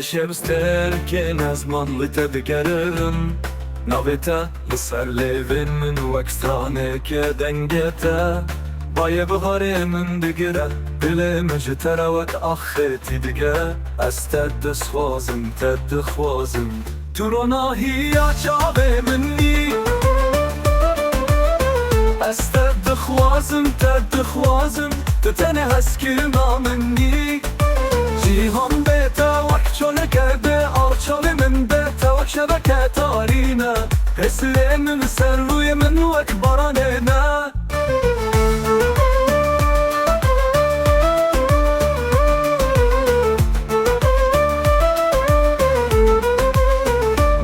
شبستر نزمان لتدقرم نویتا لسر لیوین من وکستانه که دنگتا بای بغاره من دگره دل مجتره وک آختی دگه از تد خوازم تد خوازم تو رو ناهی آچاوه منی از تد خوازم تو تنه هست که نامنی جیهان بیتا وک چونه به آرچاوه من بیتا وک شبکه تارینه حسله من سر روی من وک بارانه نه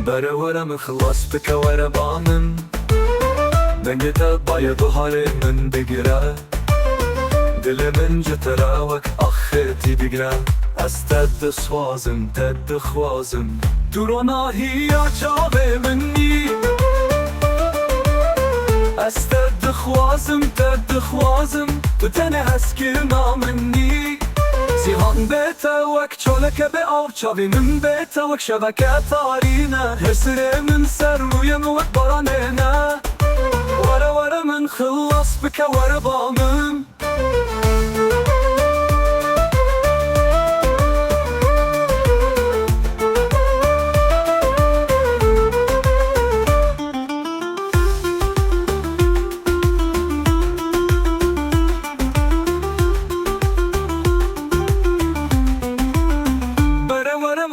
بره ورم خلاص بکه وره با من دنگتا بای بحاره من بگیره دل من جتره وک آختی بگیره از تد خوازم تو رو ناهی آچاوه منی از تد خوازم تو تنه هست که نامنی سیهان بیتا وک چولکه به آچاوی من بیتا وک شبکه تارینه حسره من سر رویم وک بارانه نه وره من خلاص بکه وره با من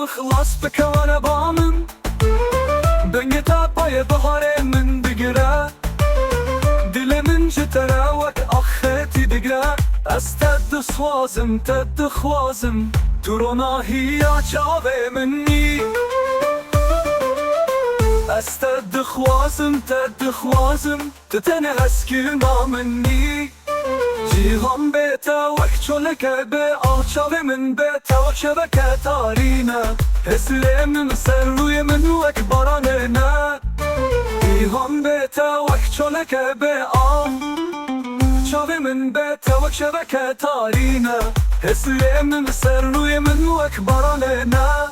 خلاص بکه وره با من دنگتا پای بحاره من بگیره دل من جتره وک آختی دگره از تد خوازم تو رو ناهی آچاوه منی از تد خوازم تو تنه هست که نامنی جیهان بیتا وک چولکه به آچاوه من بیتا وک شبکه تارینه حسله من سر روی من وک بارانه نه جیهان بیتا وک چولکه به آچاوه من بیتا وک شبکه تارینه حسله من سر روی من وک بارانه نه